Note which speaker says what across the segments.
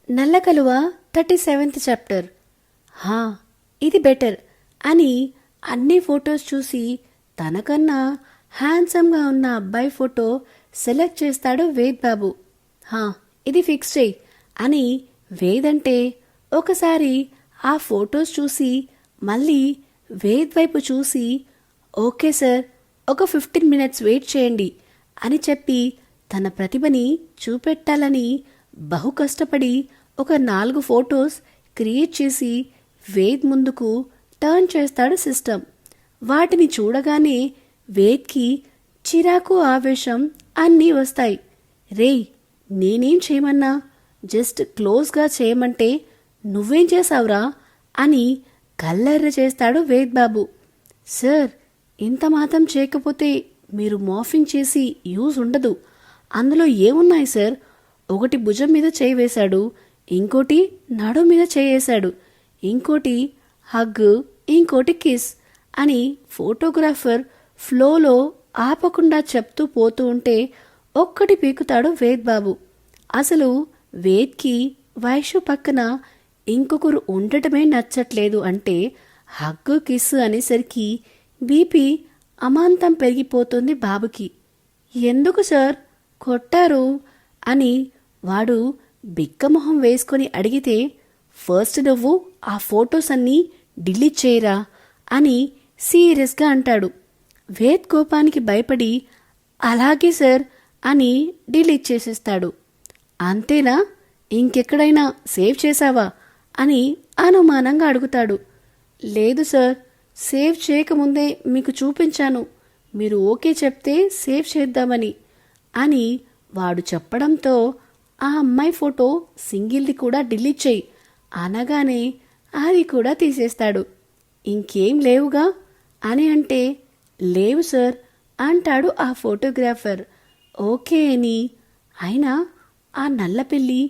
Speaker 1: నల్ల కలువ 37th chapter. హా, ఇది బెటర్ అని అన్ని ఫొటోస్ చూసి తనకన్నా హ్యాండ్సమ్గా ఉన్న అబ్బాయి ఫోటో సెలెక్ట్ చేస్తాడు వేద్ బాబు. హా, ఇది ఫిక్స్ చేయి అని వేద్ ఒకసారి ఆ ఫొటోస్ చూసి మళ్ళీ వేద్ వైపు చూసి ఓకే సార్, ఒక 15 minutes వెయిట్ చేయండి అని చెప్పి తన ప్రతిభని చూపెట్టాలని బహు కష్టపడి ఒక 4 ఫొటోస్ క్రియేట్ చేసి వేద్ ముందుకు టర్న్ చేస్తాడు సిస్టమ్. వాటిని చూడగానే వేద్కి చిరాకు ఆవేశం అన్నీ వస్తాయి. రేయ్, నేనేం చేయమన్నా, జస్ట్ క్లోజ్గా చేయమంటే నువ్వేం చేసావురా అని కల్లెర్ర చేస్తాడు వేద్ బాబు. సార్, ఇంత మాత్రం చేయకపోతే మీరు మార్ఫింగ్ చేసి యూజ్ ఉండదు. అందులో ఏమున్నాయి సార్? ఒకటి భుజం మీద చేయి వేశాడు, ఇంకోటి నడు మీద చేయేశాడు, ఇంకోటి హగ్, ఇంకోటి కిస్ అని ఫోటోగ్రాఫర్ ఫ్లోలో ఆపకుండా చెప్తూ పోతూ ఉంటే ఒక్కటి పీకుతాడు వేద్ బాబు. అసలు వేద్కి వైషు పక్కన ఇంకొకరు ఉండటమే నచ్చట్లేదు అంటే హగ్గు కిస్ అనేసరికి బీపీ అమాంతం పెరిగిపోతుంది బాబుకి. ఎందుకు సార్ కొట్టారు అని వాడు బిక్కమొహం వేసుకొని అడిగితే, ఫస్ట్ నువ్వు ఆ ఫొటోస్ అన్నీ డిలీట్ చేయరా అని సీరియస్గా అంటాడు. వేద్ కోపానికి భయపడి అలాగే సార్ అని డిలీట్ చేసేస్తాడు. అంతేనా, ఇంకెక్కడైనా సేవ్ చేశావా అని అనుమానంగా అడుగుతాడు. లేదు సార్, సేవ్ చేయకముందే మీకు చూపించాను, మీరు ఓకే చెప్తే సేవ్ చేద్దామని అని వాడు చెప్పడంతో ఆ అమ్మాయి ఫోటో సింగిల్ది కూడా డిలీట్ చేయి అనగానే అది కూడా తీసేస్తాడు. ఇంకేం లేవుగా అని అంటే, లేవు సార్ అంటాడు ఆ ఫోటోగ్రాఫర్. ఓకే అని. అయినా ఆ నల్లపిల్లి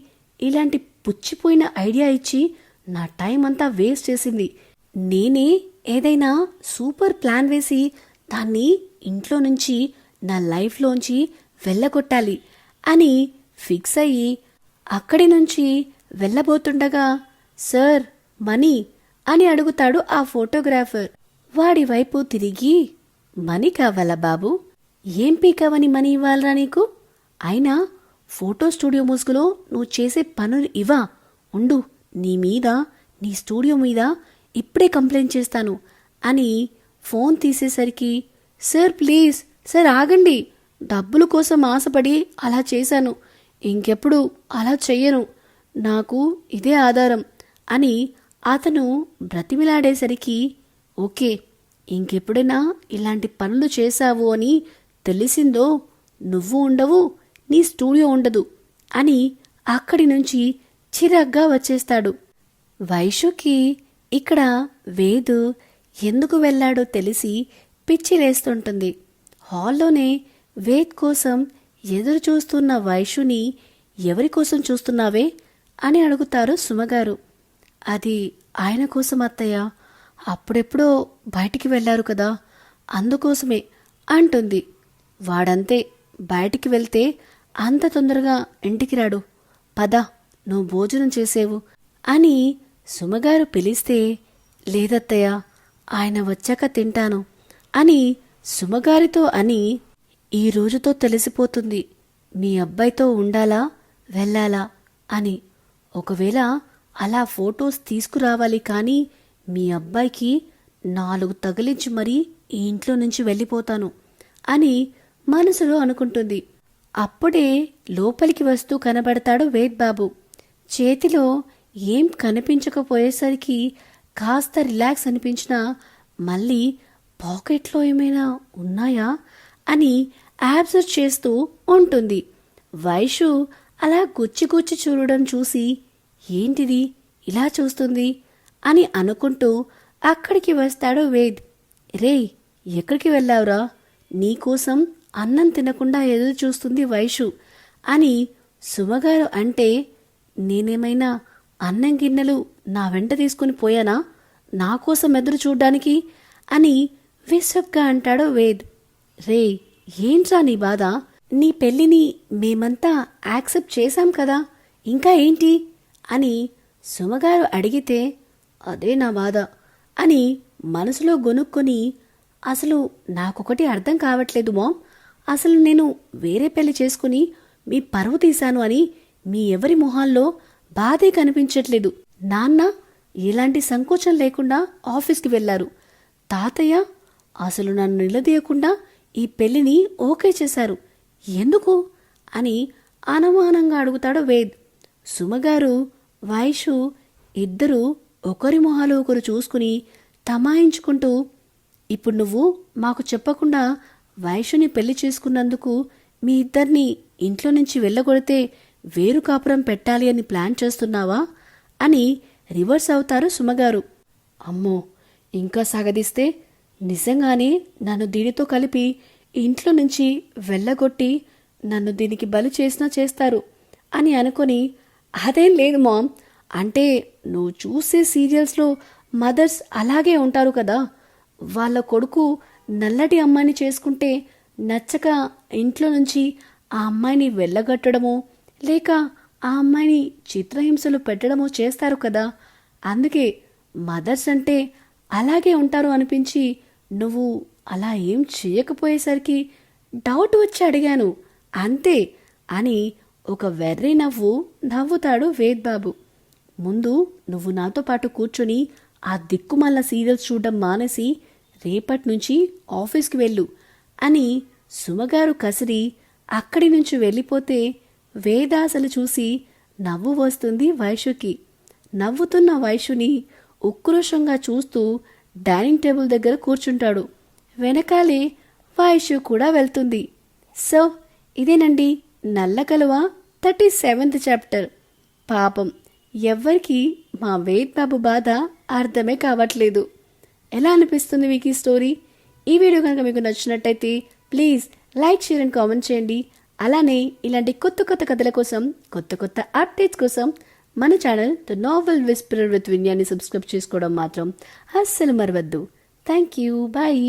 Speaker 1: ఇలాంటి పుచ్చిపోయిన ఐడియా ఇచ్చి నా టైం అంతా వేస్ట్ చేసింది. నేనే ఏదైనా సూపర్ ప్లాన్ వేసి దాన్ని ఇంట్లో నుంచి నా లైఫ్లోంచి వెళ్ళగొట్టాలి అని ఫిక్స్ అయ్యి అక్కడి నుంచి వెళ్ళబోతుండగా, సార్ మనీ అని అడుగుతాడు ఆ ఫోటోగ్రాఫర్. వాడి వైపు తిరిగి, మనీ కావాలా బాబు? ఏం పీకావని మనీ ఇవ్వాలరా నీకు? అయినా ఫోటో స్టూడియో ముసుగులో నువ్వు చేసే పనులు ఇవా? ఉండు, నీ మీద, నీ స్టూడియో మీద ఇప్పుడే కంప్లైంట్ చేస్తాను అని ఫోన్ తీసేసరికి, సార్ ప్లీజ్, సార్ ఆగండి, డబ్బుల కోసం ఆశపడి అలా చేశాను, ఇంకెప్పుడు అలా చెయ్యను, నాకు ఇదే ఆధారం అని అతను బ్రతిమిలాడేసరికి, ఓకే, ఇంకెప్పుడైనా ఇలాంటి పనులు చేశావు అని తెలిసిందో నువ్వు ఉండవు, నీ స్టూడియో ఉండదు అని అక్కడి నుంచి చిరాగ్గా వచ్చేస్తాడు. వైషుకి ఇక్కడ వేదు ఎందుకు వెళ్ళాడో తెలిసి పిచ్చిలేస్తుంటుంది. హాల్లోనే వేద్ కోసం ఎదురు చూస్తున్న వైషుని, ఎవరి కోసం చూస్తున్నావే అని అడుగుతారు సుమగారు. అది ఆయన కోసం అత్తయ్య, అప్పుడెప్పుడో బయటికి వెళ్ళారు కదా, అందుకోసమే అంటుంది. వాడంతే, బయటికి వెళ్తే అంత తొందరగా ఇంటికి రాడు, పద నువ్వు భోజనం చేసేవు అని సుమగారు పిలిస్తే, లేదత్తయ్య, ఆయన వచ్చాక తింటాను అని సుమగారితో అని, ఈ రోజుతో తెలిసిపోతుంది మీ అబ్బాయితో ఉండాలా వెళ్ళాలా అని. ఒకవేళ అలా ఫొటోస్ తీసుకురావాలి, కానీ మీ అబ్బాయికి 4 తగిలించి మరీ ఈ ఇంట్లో నుంచి వెళ్ళిపోతాను అని మనసులో అనుకుంటుంది. అప్పుడే లోపలికి వస్తూ కనబడతాడు వేద్ బాబు. చేతిలో ఏం కనిపించకపోయేసరికి కాస్త రిలాక్స్ అనిపించినా మళ్ళీ పాకెట్లో ఏమైనా ఉన్నాయా అని అబ్జర్వ్ చేస్తూ ఉంటుంది. వైషు అలా గుచ్చి చూడడం చూసి, ఏంటిది ఇలా చూస్తుంది అని అనుకుంటూ అక్కడికి వస్తాడు వేద్. రేయ్, ఎక్కడికి వెళ్ళావురా? నీకోసం అన్నం తినకుండా ఎదురు చూస్తుంది వైషు అని సుమగారు అంటే, నేనేమైనా అన్నం గిన్నెలు నా వెంట తీసుకుని పోయానా నా కోసం ఎదురు చూడ్డానికి అని విసుగ్గా అంటాడు వేద్. రే, ఏంట్రా నీ బాధ? నీ పెళ్లిని మేమంతా యాక్సెప్ట్ చేశాం కదా, ఇంకా ఏంటి అని సుమగారు అడిగితే అదే నా బాధ అని మనసులో గొనుక్కొని అసలు నాకొకటి అర్థం కావట్లేదు మామ్, అసలు నేను వేరే పెళ్లి చేసుకుని మీ పరువు తీశాను అని మీ ఎవరి మొహాల్లో బాధే కనిపించట్లేదు. నాన్న ఎలాంటి సంకోచం లేకుండా ఆఫీస్కి వెళ్లారు. తాతయ్య అసలు నన్ను నిలదీయకుండా ఈ పెళ్లిని ఓకే చేశారు. ఎందుకు అని అనుమానంగా అడుగుతాడు వేద్. సుమగారు వైషు ఇద్దరూ ఒకరి మొహాలు ఒకరు చూసుకుని తమాయించుకుంటూ, ఇప్పుడు నువ్వు మాకు చెప్పకుండా వైషుని పెళ్లి చేసుకున్నందుకు మీ ఇద్దరిని ఇంట్లో నుంచి వెళ్ళగొడితే వేరు కాపురం పెట్టాలి అని ప్లాన్ చేస్తున్నావా అని రివర్స్ అవుతారు సుమగారు. అమ్మో, ఇంకా సాగదీస్తే నిజంగానే నన్ను దీనితో కలిపి ఇంట్లో నుంచి వెళ్ళగొట్టి నన్ను దీనికి బలి చేసినా చేస్తారు అని అనుకొని, అదేం లేదు మామ్, అంటే నువ్వు చూసే సీరియల్స్లో మదర్స్ అలాగే ఉంటారు కదా, వాళ్ళ కొడుకు నల్లటి అమ్మాయిని చేసుకుంటే నచ్చక ఇంట్లో నుంచి ఆ అమ్మాయిని వెళ్ళగట్టడమో లేక ఆ అమ్మాయిని చిత్రహింసలు పెట్టడమో చేస్తారు కదా, అందుకే మదర్స్ అంటే అలాగే ఉంటారు అనిపించి నువ్వు అలా ఏం చేయకపోయేసరికి డౌట్ వచ్చి అడిగాను అంతే అని ఒక వెర్రి నవ్వు నవ్వుతాడు వేద్ బాబు. ముందు నువ్వు నాతో పాటు కూర్చొని ఆ దిక్కుమల్ల సీరియల్స్ చూడడం మానేసి రేపటి నుంచి ఆఫీస్కి వెళ్ళు అని సుమగారు కసిరి అక్కడి నుంచి వెళ్ళిపోతే వేదాసలు చూసి నవ్వు వస్తుంది వైషుకి. నవ్వుతున్న వైషుని ఉక్రోషంగా చూస్తూ డైనింగ్ టేబుల్ దగ్గర కూర్చుంటాడు. వెనకాలే వైషు కూడా వెళ్తుంది. సో ఇదేనండి నల్ల కలువ 37th చాప్టర్. పాపం ఎవ్వరికి మా వేద్ బాబు బాధ అర్థమే కావట్లేదు. ఎలా అనిపిస్తుంది మీకు ఈ స్టోరీ? ఈ వీడియో కనుక మీకు నచ్చినట్టయితే please like, share and comment చేయండి. అలానే ఇలాంటి కొత్త కొత్త కథల కోసం, కొత్త కొత్త అప్డేట్స్ కోసం మన channel the novel whisperer with విన్యాని సబ్స్క్రైబ్ చేసుకోవడం మాత్రం అస్సలు మరవద్దు. Thank you. బాయ్.